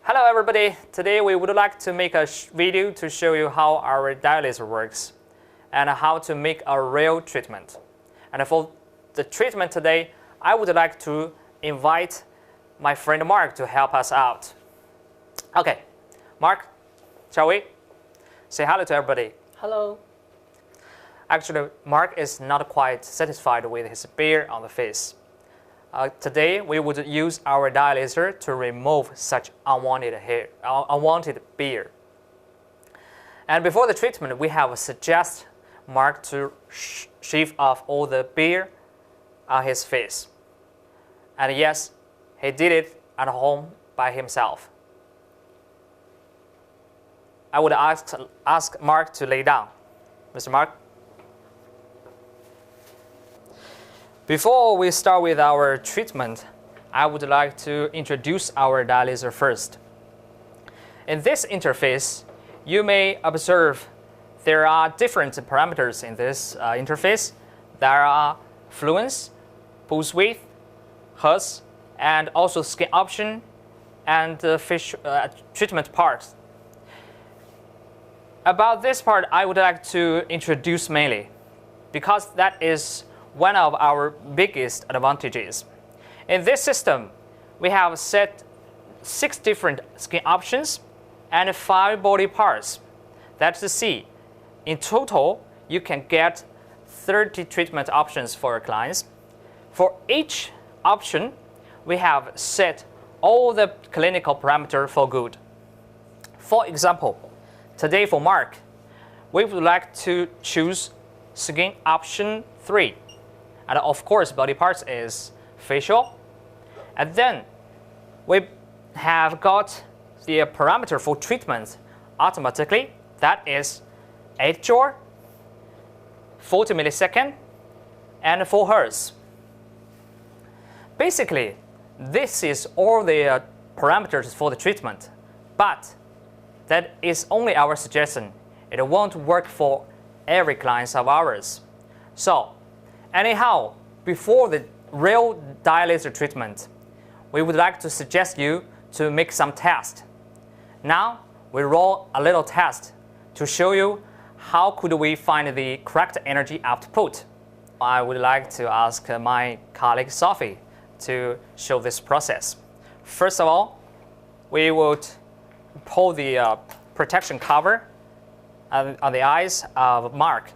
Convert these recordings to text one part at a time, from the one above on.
Hello everybody, today we would like to make a video to show you how our dialyzer works and how to make a real treatment. And for the treatment today, I would like to invite my friend Mark to help us out. Okay, Mark, shall we? Say hello to everybody. Hello. Actually, Mark is not quite satisfied with his beer on the face. Today, we would use our dialyzer to remove such unwanted beer. And before the treatment, we have suggest Mark to shave off all the beer on his face. And yes, he did it at home by himself. I would ask Mark to lay down. Mr. Mark? Before we start with our treatment, I would like to introduce our dialyzer first. In this interface, you may observe there are different parameters in this interface. There are fluence, pulse width, hertz, and also skin option and treatment part. About this part, I would like to introduce mainly because that is one of our biggest advantages. In this system, we have set 6 different skin options and 5 body parts. That's to see, in total, you can get 30 treatment options for your clients. For each option, we have set all the clinical parameters for good. For example, today for Mark, we would like to choose skin option 3. And of course, body parts is facial. And then we have got the parameter for treatment automatically. That is 8 joule, 40 millisecond, and 4 hertz. Basically, this is all the parameters for the treatment. But that is only our suggestion. It won't work for every client of ours. So, anyhow, before the real dialyzer treatment, we would like to suggest you to make some test. Now, we roll a little test to show you how could we find the correct energy output. I would like to ask my colleague Sophie to show this process. First of all, we would pull the protection cover on the eyes of Mark.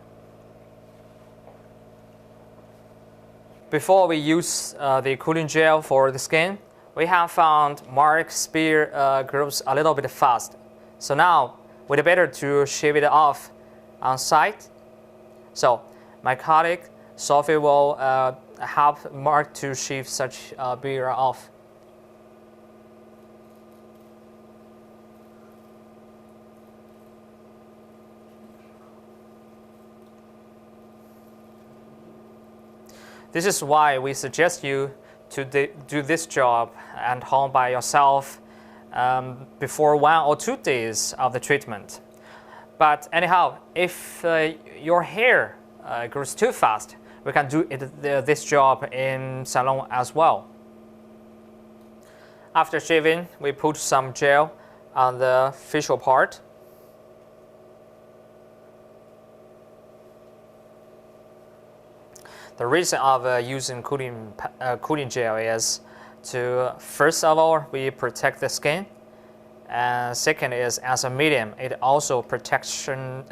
Before we use the cooling gel for the skin, we have found Mark's beard grows a little bit fast. So now, we'd better to shave it off on site. So my colleague Sophie will help Mark to shave such beard off. This is why we suggest you to do this job at home by yourself before 1 or 2 days of the treatment. But anyhow, if your hair grows too fast, we can do this job in salon as well. After shaving, we put some gel on the facial part. The reason of using cooling gel is to, first of all, we protect the skin, and second is as a medium, it also protects the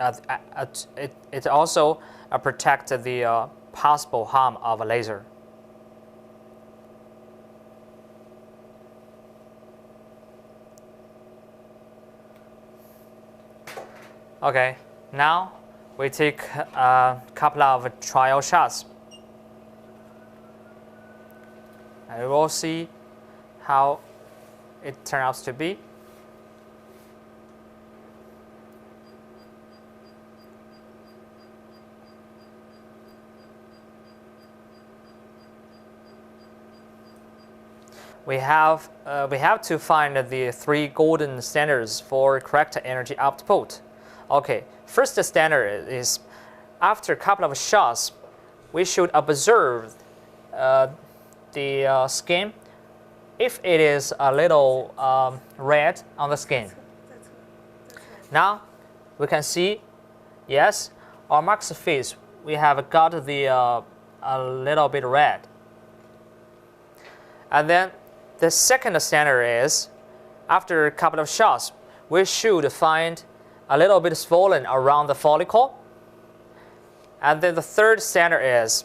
possible harm of a laser. Okay, now we take a couple of trial shots. And we will see how it turns out to be. We have to find the 3 golden standards for correct energy output. Okay, first standard is after a couple of shots, we should observe the skin if it is a little red on the skin. Now we can see, yes, our Mark's face, we have got the a little bit red. And then the second standard is, after a couple of shots, we should find a little bit swollen around the follicle. And then the third standard is,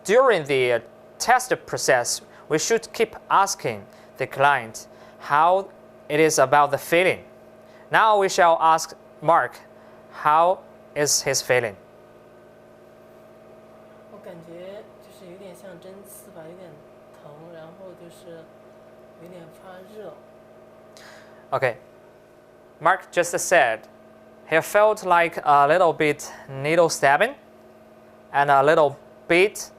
during the test process, we should keep asking the client how it is about the feeling. Now we shall ask Mark, how is his feeling? 我感觉就是有点像针刺吧，有点疼，然后就是有点发热。Okay, Mark just said he felt like a little bit needle stabbing and a little bit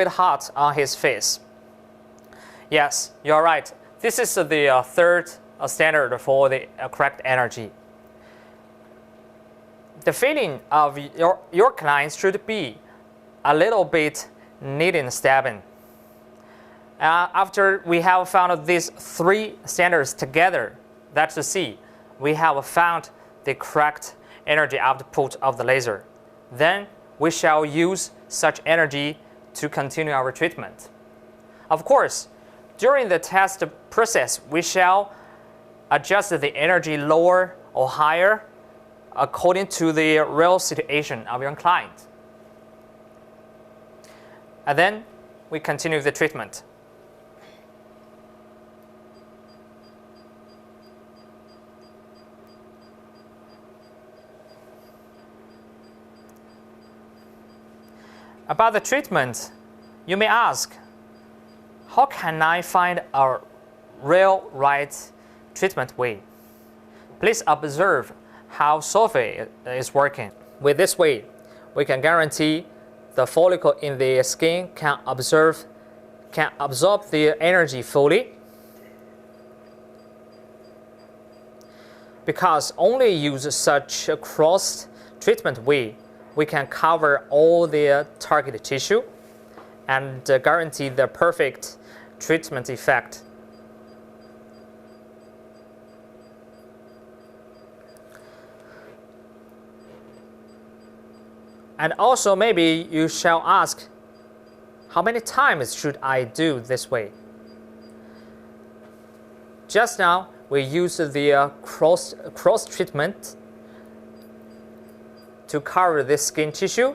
hot on his face. Yes, you're right. This is the third standard for the correct energy. The feeling of your client should be a little bit needle stabbing. After we have found these three standards together, that's to see, we have found the correct energy output of the laser. Then we shall use such energy to continue our treatment. Of course, during the test process, we shall adjust the energy lower or higher according to the real situation of your client. And then we continue the treatment. About the treatment, you may ask, how can I find a real right treatment way? Please observe how Sophie is working. With this way, we can guarantee the follicle in the skin can absorb the energy fully. Because only use such a cross treatment way, we can cover all the target tissue and guarantee the perfect treatment effect. And also maybe you shall ask, how many times should I do this way? Just now, we used the cross treatment to cover this skin tissue,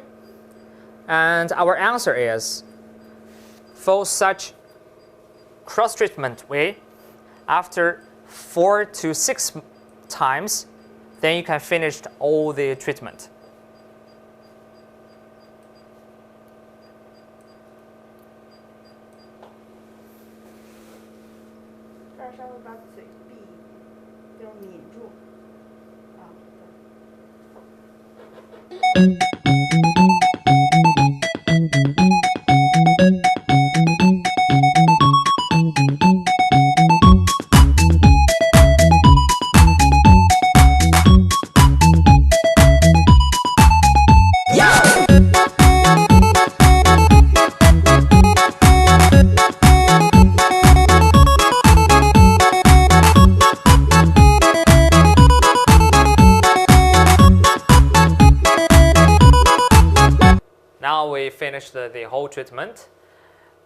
and our answer is, for such cross treatment way, after 4 to 6 times, then you can finish all the treatment. Now we finished the whole treatment.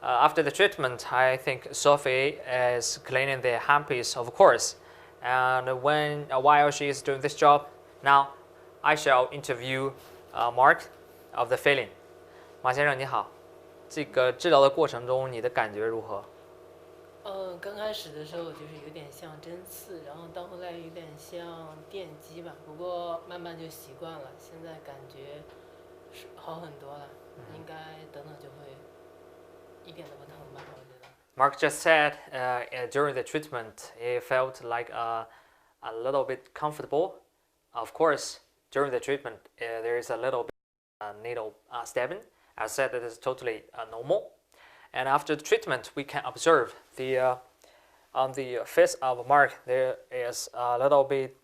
After the treatment, I think Sophie is cleaning the handpiece, of course. And while she is doing this job, now I shall interview Mark of the feeling. 马先生你好，这个治疗的过程中你的感觉如何？刚开始的时候就是有点像针刺，然后到后来有点像电击吧，不过慢慢就习惯了，现在感觉好很多了，应该等等就会一点都不疼吧，我觉得。Mark just said during the treatment he felt like a little bit comfortable. Of course, during the treatment there is a little bit needle stabbing. As said, it is totally normal. And after the treatment, we can observe on the face of Mark there is a little bit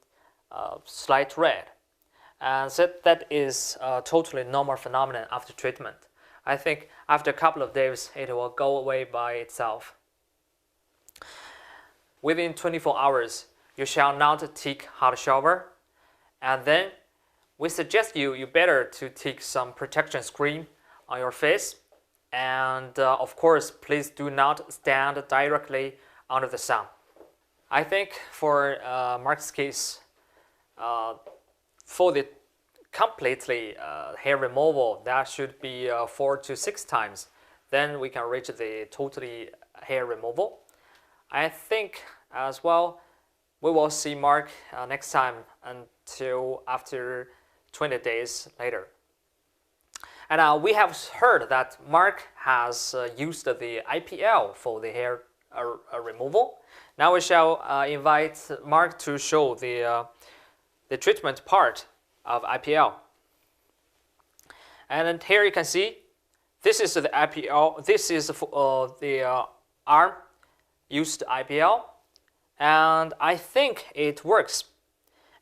slight red, and so that is a totally normal phenomenon after treatment. I think after a couple of days it will go away by itself. Within 24 hours, you shall not take hot shower, and then we suggest you better to take some protection cream on your face, and of course, please do not stand directly under the sun. I think for Mark's case, for the completely hair removal, that should be 4 to 6 times. Then we can reach the totally hair removal. I think as well, we will see Mark next time until after 20 days later. And we have heard that Mark has used the IPL for the hair removal. Now we shall invite Mark to show the treatment part of IPL. And here you can see, this is the IPL. This is the arm used IPL, and I think it works.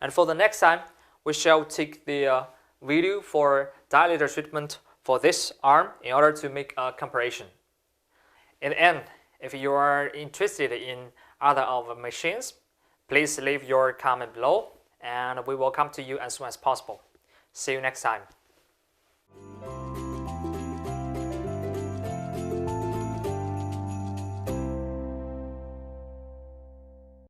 And for the next time, we shall take the video for dilator treatment for this arm in order to make a comparison. In the end, if you are interested in other of the machines, please leave your comment below, and we will come to you as soon as possible. See you next time.